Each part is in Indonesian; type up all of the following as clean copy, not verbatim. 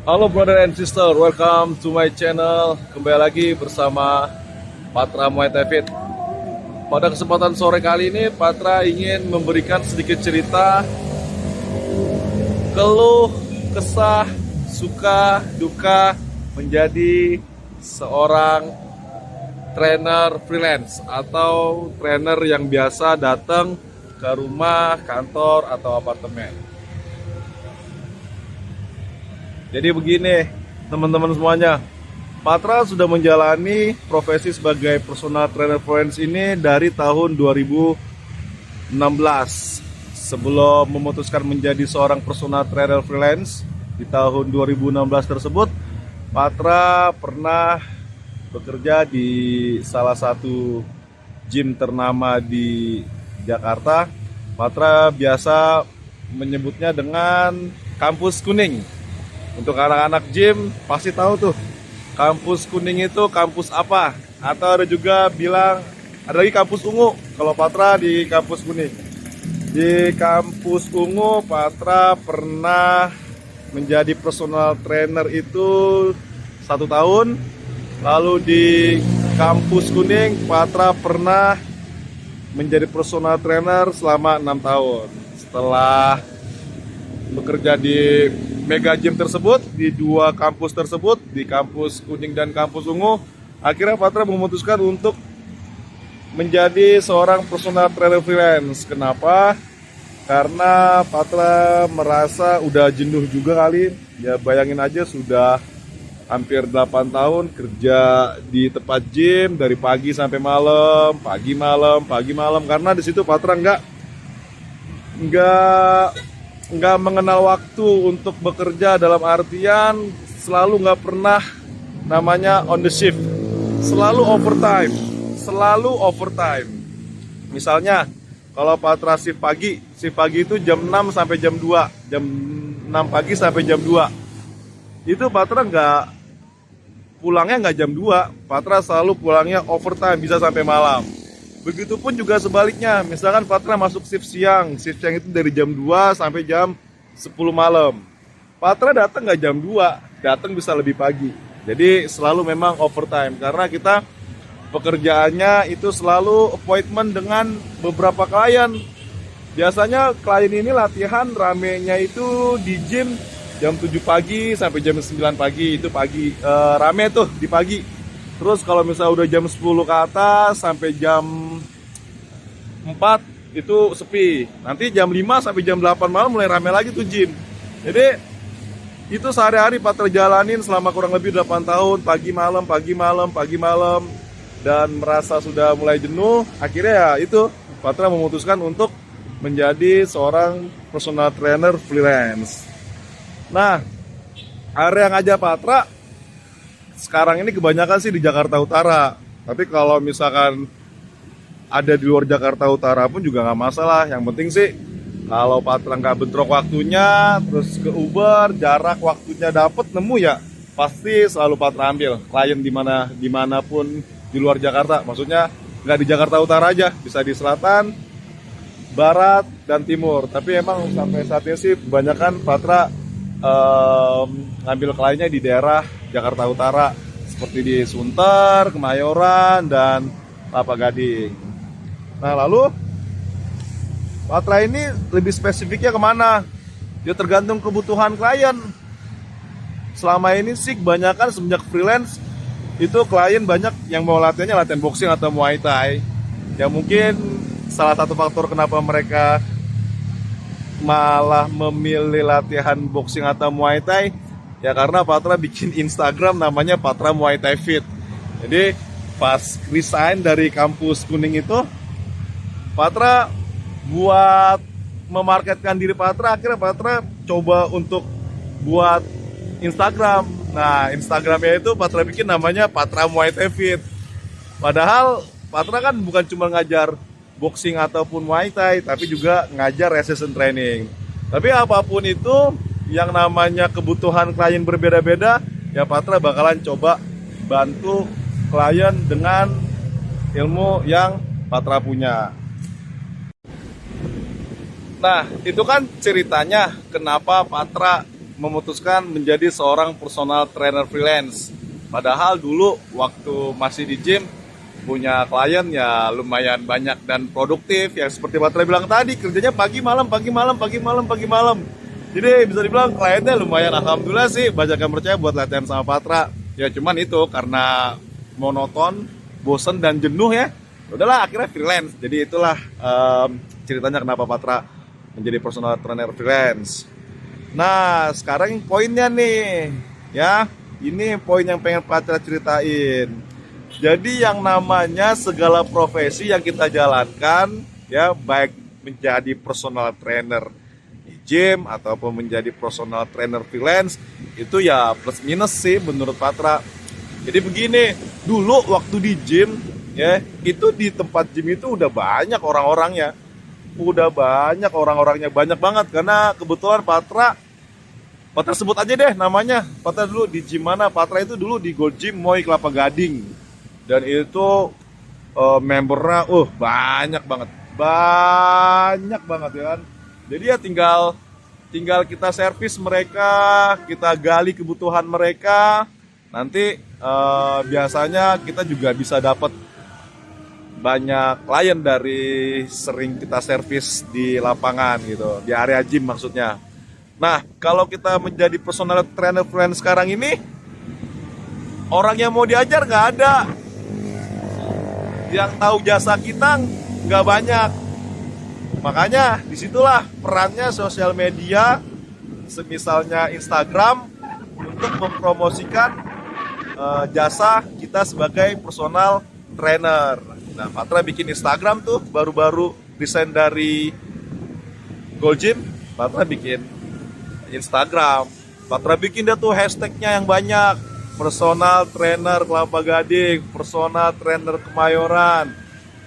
Halo brother and sister, welcome to my channel. Kembali lagi bersama Patra Muay Thai Fit. Pada kesempatan sore kali ini, Patra ingin memberikan sedikit cerita keluh, kesah, suka, duka menjadi seorang trainer freelance atau trainer yang biasa datang ke rumah, kantor, atau apartemen. Jadi begini, teman-teman semuanya, Patra sudah menjalani profesi sebagai personal trainer freelance ini dari tahun 2016. Sebelum memutuskan menjadi seorang personal trainer freelance di tahun 2016 tersebut, Patra pernah bekerja di salah satu gym ternama di Jakarta. Patra biasa menyebutnya dengan kampus kuning. Untuk anak-anak gym pasti tahu tuh, kampus kuning itu kampus apa. Atau ada juga bilang, ada lagi kampus ungu. Kalau Patra di kampus kuning. Di kampus ungu Patra pernah menjadi personal trainer itu 1 tahun. Lalu di kampus kuning Patra pernah menjadi personal trainer selama 6 tahun. Setelah bekerja di mega gym tersebut, di 2 kampus tersebut, di kampus kuning dan kampus ungu, akhirnya Patra memutuskan untuk menjadi seorang personal trainer freelance. Kenapa? Karena Patra merasa udah jenuh juga kali. Ya bayangin aja, sudah hampir 8 tahun kerja di tempat gym dari pagi sampai malam, pagi malam. Karena di situ Patra nggak mengenal waktu untuk bekerja, dalam artian selalu nggak pernah namanya on the shift, selalu overtime. Misalnya kalau Patra shift pagi itu jam 6 sampai jam 2, jam 6 pagi sampai jam 2, itu Patra pulangnya nggak jam 2, Patra selalu pulangnya overtime, bisa sampai malam. Begitupun juga sebaliknya, misalkan Patra masuk shift siang itu dari jam 2 sampai jam 10 malam. Patra datang nggak jam 2, datang bisa lebih pagi. Jadi selalu memang overtime, karena kita pekerjaannya itu selalu appointment dengan beberapa klien. Biasanya klien ini latihan ramenya itu di gym jam 7 pagi sampai jam 9 pagi, itu pagi, rame tuh di pagi. Terus kalau misalnya udah jam 10 ke atas sampai jam 4 itu sepi. Nanti jam 5 sampai jam 8 malam mulai rame lagi tuh gym. Jadi itu sehari-hari Patra jalanin selama kurang lebih 8 tahun, pagi malam. Dan merasa sudah mulai jenuh, akhirnya ya itu Patra memutuskan untuk menjadi seorang personal trainer freelance. Nah, area yang ngajak Patra sekarang ini kebanyakan sih di Jakarta Utara. Tapi kalau misalkan ada di luar Jakarta Utara pun juga nggak masalah. Yang penting sih kalau Patra nggak bentrok waktunya, terus ke Uber, jarak waktunya dapet, nemu ya, pasti selalu Patra ambil klien dimanapun di luar Jakarta. Maksudnya nggak di Jakarta Utara aja, bisa di selatan, barat, dan timur. Tapi emang sampai saat ini sih kebanyakan Patra ngambil kliennya di daerah Jakarta Utara, seperti di Sunter, Kemayoran, dan Kelapa Gading. Nah, lalu Patra ini lebih spesifiknya kemana? Dia tergantung kebutuhan klien. Selama ini sih kebanyakan semenjak freelance itu klien banyak yang mau latihan boxing atau Muay Thai. Ya mungkin salah satu faktor kenapa mereka malah memilih latihan boxing atau Muay Thai, ya karena Patra bikin Instagram namanya Patra Muay Thai Fit. Jadi pas resign dari kampus kuning itu, Patra buat memarketkan diri Patra, akhirnya Patra coba untuk buat Instagram. Nah, Instagramnya itu Patra bikin namanya Patra Muay Thai Fit. Padahal Patra kan bukan cuma ngajar boxing ataupun Muay Thai, tapi juga ngajar resistance training. Tapi apapun itu, yang namanya kebutuhan klien berbeda-beda, ya Patra bakalan coba bantu klien dengan ilmu yang Patra punya. Nah, itu kan ceritanya kenapa Patra memutuskan menjadi seorang personal trainer freelance. Padahal dulu waktu masih di gym punya klien ya lumayan banyak dan produktif, ya seperti Patra bilang tadi, kerjanya pagi malam pagi malam pagi malam pagi malam. Jadi bisa dibilang kliennya lumayan, alhamdulillah sih banyak yang percaya buat latihan sama Patra. Ya cuman itu karena monoton, bosen dan jenuh ya, udahlah akhirnya freelance. Jadi itulah ceritanya kenapa Patra menjadi personal trainer freelance. Nah sekarang poinnya nih ya, ini poin yang pengen Patra ceritain. Jadi yang namanya segala profesi yang kita jalankan ya, baik menjadi personal trainer di gym ataupun menjadi personal trainer freelance, itu ya plus minus sih menurut Patra. Jadi begini, dulu waktu di gym ya, itu di tempat gym itu udah banyak orang-orangnya. Udah banyak orang-orangnya, banyak banget, karena kebetulan Patra sebut aja deh namanya. Patra dulu di gym mana? Patra itu dulu di Gold Gym Moi Kelapa Gading. Dan itu membernya banyak banget ya kan. Jadi ya tinggal kita servis mereka, kita gali kebutuhan mereka. Nanti biasanya kita juga bisa dapat banyak klien dari sering kita servis di lapangan gitu, di area gym maksudnya. Nah kalau kita menjadi personal trainer freelance sekarang ini, orang yang mau diajar nggak ada, yang tahu jasa kita nggak banyak. Makanya disitulah perannya sosial media, semisalnya Instagram, untuk mempromosikan jasa kita sebagai personal trainer. Nah Patra bikin Instagram tuh, baru-baru desain dari Gold Gym, Patra bikin Instagram. Patra bikin dia tuh hashtagnya yang banyak, personal trainer Kelapa Gading, personal trainer Kemayoran,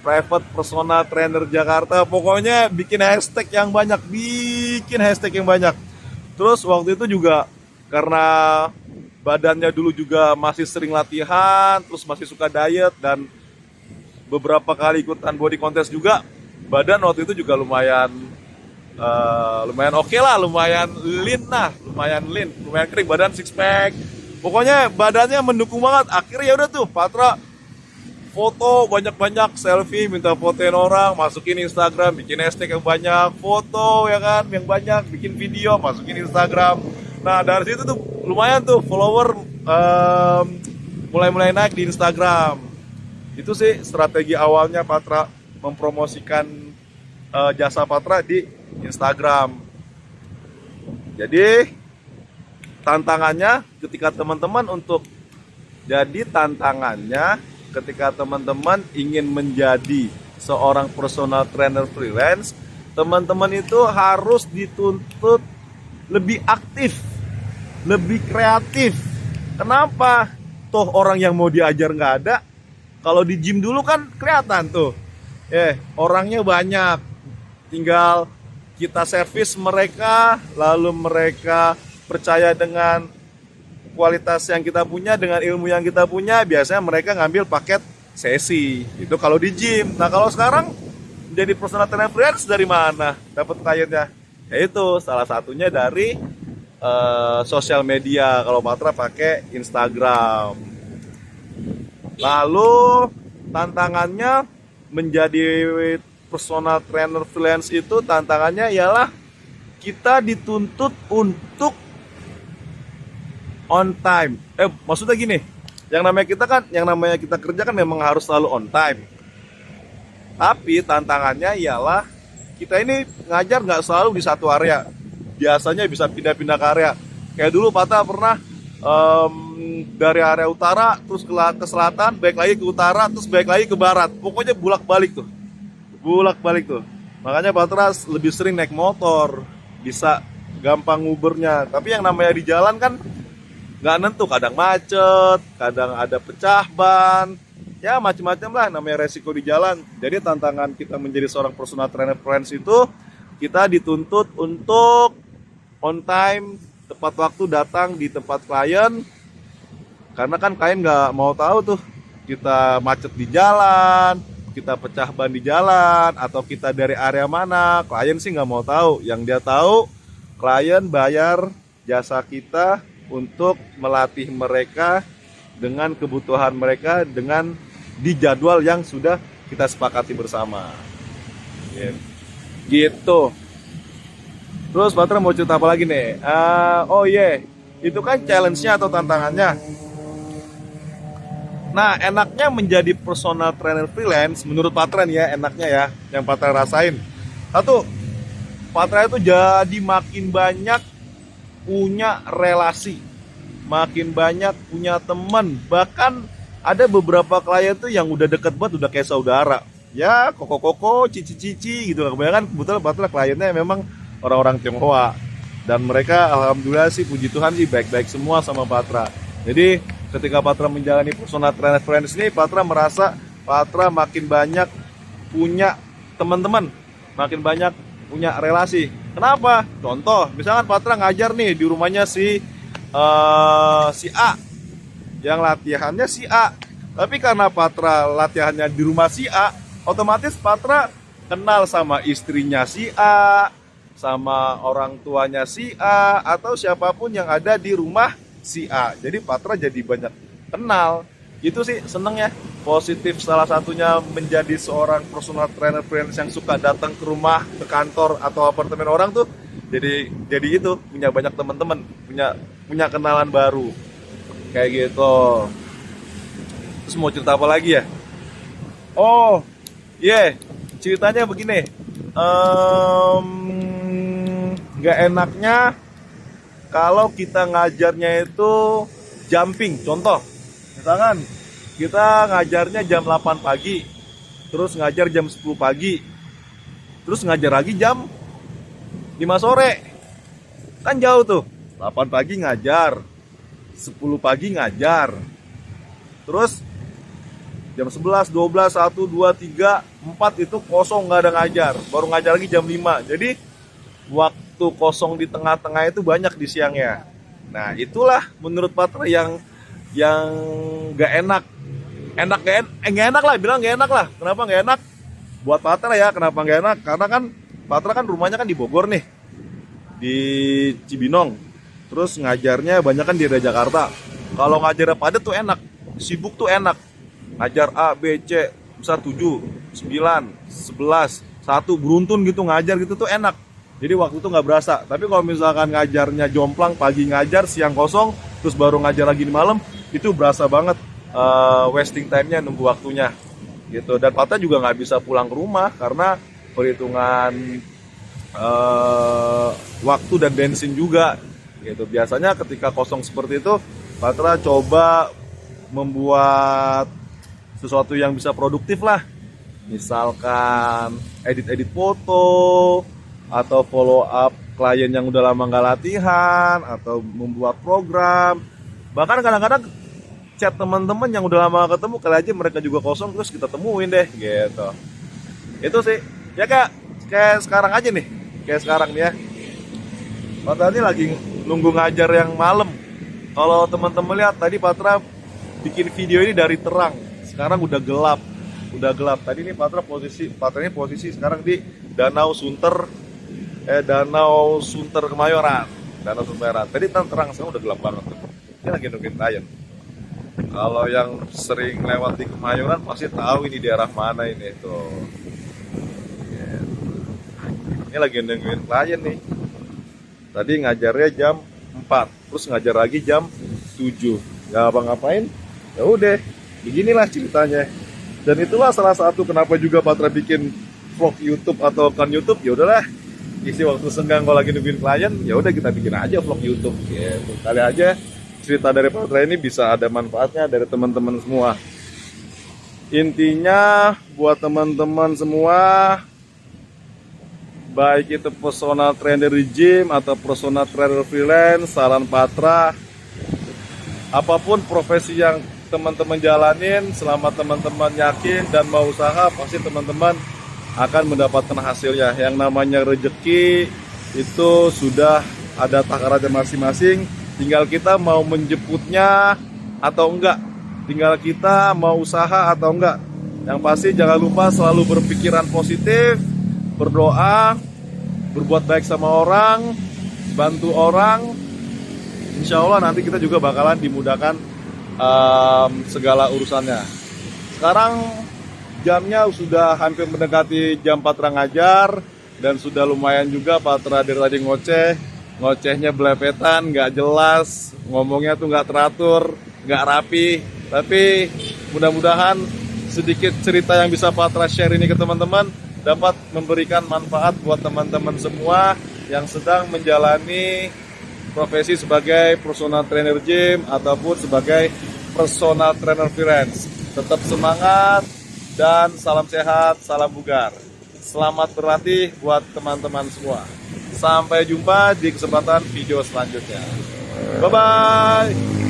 private personal trainer Jakarta. Pokoknya bikin hashtag yang banyak, Terus waktu itu juga karena badannya dulu juga masih sering latihan, terus masih suka diet, dan beberapa kali ikutan body contest juga, badan waktu itu juga lumayan oke lah, lumayan kering, badan six pack. Pokoknya badannya mendukung banget. Akhirnya ya udah tuh Patra foto banyak-banyak, selfie, minta fotoin orang, masukin Instagram, bikin hashtag yang banyak, foto ya kan yang banyak, bikin video, masukin Instagram. Nah dari situ tuh lumayan tuh follower mulai naik di Instagram. Itu sih strategi awalnya Patra mempromosikan jasa Patra di Instagram. Jadi tantangannya ketika teman-teman ingin menjadi seorang personal trainer freelance, teman-teman itu harus dituntut lebih aktif, lebih kreatif. Kenapa? Toh orang yang mau diajar nggak ada. Kalau di gym dulu kan kelihatan tuh, orangnya banyak, tinggal kita servis mereka, lalu mereka percaya dengan kualitas yang kita punya, dengan ilmu yang kita punya, biasanya mereka ngambil paket sesi. Itu kalau di gym. Nah kalau sekarang jadi personal trainer freelance, dari mana dapat kliennya? Yaitu salah satunya dari sosial media. Kalau Patra pakai Instagram. Lalu tantangannya menjadi personal trainer freelance itu, tantangannya ialah kita dituntut untuk on time. Maksudnya gini, yang namanya kita kerja kan memang harus selalu on time. Tapi tantangannya ialah kita ini ngajar nggak selalu di satu area. Biasanya bisa pindah-pindah ke area. Kayak dulu Patra pernah dari area utara terus ke selatan, balik lagi ke utara, terus balik lagi ke barat. Pokoknya bolak-balik tuh. Makanya Patra lebih sering naik motor, bisa gampang ngubernya. Tapi yang namanya di jalan kan nggak nentu, kadang macet, kadang ada pecah ban, ya macam-macam lah namanya resiko di jalan. Jadi tantangan kita menjadi seorang personal trainer freelance itu, kita dituntut untuk on time, tepat waktu datang di tempat klien. Karena kan klien nggak mau tahu tuh kita macet di jalan, kita pecah ban di jalan, atau kita dari area mana. Klien sih nggak mau tahu. Yang dia tahu, klien bayar jasa kita untuk melatih mereka dengan kebutuhan mereka dengan di jadwal yang sudah kita sepakati bersama. Gitu. Terus Patra mau cerita apa lagi nih? Itu kan challenge-nya atau tantangannya. Nah, enaknya menjadi personal trainer freelance menurut Patra nih ya, enaknya ya, yang Patra rasain. Satu, Patra itu jadi makin banyak punya relasi, makin banyak punya teman. Bahkan ada beberapa klien tuh yang udah deket banget, udah kayak saudara. Ya, koko-koko, cici-cici gitu. Kebetulan Patra kliennya memang orang-orang Tionghoa. Dan mereka alhamdulillah sih, puji Tuhan sih baik-baik semua sama Patra. Jadi ketika Patra menjalani personal trainer freelance ini, Patra merasa Patra makin banyak punya teman-teman, makin banyak punya relasi. Kenapa? Contoh, misalkan Patra ngajar nih di rumahnya si A, yang latihannya si A. Tapi karena Patra latihannya di rumah si A, otomatis Patra kenal sama istrinya si A, sama orang tuanya si A, atau siapapun yang ada di rumah si A. Jadi Patra jadi banyak kenal. Itu sih seneng ya, positif. Salah satunya menjadi seorang personal trainer freelance yang suka datang ke rumah, ke kantor atau apartemen orang tuh. Jadi itu punya banyak teman-teman, punya kenalan baru. Kayak gitu. Terus mau cerita apa lagi ya? Ceritanya begini. Nggak enaknya kalau kita ngajarnya itu jumping. Contoh, misalkan kita ngajarnya jam 8 pagi, terus ngajar jam 10 pagi, terus ngajar lagi jam 5 sore. Kan jauh tuh. 8 pagi ngajar, 10 pagi ngajar, terus jam 11, 12, 1, 2, 3, 4 itu kosong, nggak ada ngajar. Baru ngajar lagi jam 5. Jadi waktu kosong di tengah-tengah itu banyak di siangnya. Nah, itulah menurut Patra yang nggak enak. Nggak enak lah, bilang nggak enak lah. Kenapa nggak enak? Buat Patra ya, kenapa nggak enak? Karena kan Patra kan rumahnya kan di Bogor nih, di Cibinong. Terus ngajarnya banyak kan di daerah Jakarta. Kalau ngajarnya padat tuh enak, sibuk tuh enak. Ngajar A, B, C, bisa 7, 9, 11, 1, beruntun gitu ngajar gitu tuh enak. Jadi waktu itu nggak berasa. Tapi kalau misalkan ngajarnya jomplang, pagi ngajar, siang kosong, terus baru ngajar lagi di malam, itu berasa banget wasting time-nya, nunggu waktunya gitu. Dan Patra juga nggak bisa pulang ke rumah karena perhitungan waktu dan bensin juga gitu. Biasanya ketika kosong seperti itu, Patra coba membuat sesuatu yang bisa produktif lah. Misalkan edit-edit foto, atau follow up klien yang udah lama nggak latihan, atau membuat program. Bahkan kadang-kadang chat teman-teman yang udah lama ketemu, kali aja mereka juga kosong, terus kita temuin deh gitu. Itu sih ya, kayak sekarang aja nih, kayak sekarang nih ya, Patra ini lagi nunggu ngajar yang malam. Kalau teman-teman lihat tadi, Patra bikin video ini dari terang, sekarang udah gelap. Tadi ini Patra ini posisi sekarang di Danau Sunter Kemayoran. Tadi terang, sekarang udah gelap banget. Ini lagi nungguin klien. Kalau yang sering lewat di Kemayoran pasti tahu ini daerah mana ini tuh. Ini lagi nungguin klien nih. Tadi ngajarnya jam 4, terus ngajar lagi jam 7. Gak apa-ngapain. Ya udah, beginilah ceritanya. Dan itulah salah satu kenapa juga Patra bikin vlog YouTube atau kan YouTube. Ya udahlah, isi waktu senggang kalau lagi nungguin klien, ya udah kita bikin aja vlog YouTube gitu. Kali aja cerita dari Patra ini bisa ada manfaatnya dari teman-teman semua. Intinya buat teman-teman semua, baik itu personal trainer di gym atau personal trainer freelance, saran Patra, apapun profesi yang teman-teman jalanin, selama teman-teman yakin dan mau usaha, pasti teman-teman akan mendapatkan hasilnya. Yang namanya rezeki itu sudah ada takarannya masing-masing, tinggal kita mau menjemputnya atau enggak, tinggal kita mau usaha atau enggak. Yang pasti jangan lupa selalu berpikiran positif, berdoa, berbuat baik sama orang, bantu orang, insya Allah nanti kita juga bakalan dimudahkan segala urusannya. Sekarang jamnya sudah hampir mendekati jam Patra ngajar, dan sudah lumayan juga Patra dari tadi ngocehnya belepetan, nggak jelas, ngomongnya tuh nggak teratur, nggak rapi. Tapi mudah-mudahan sedikit cerita yang bisa Patra share ini ke teman-teman dapat memberikan manfaat buat teman-teman semua yang sedang menjalani profesi sebagai personal trainer gym ataupun sebagai personal trainer freelance. Tetap semangat dan salam sehat, salam bugar. Selamat berlatih buat teman-teman semua. Sampai jumpa di kesempatan video selanjutnya. Bye-bye.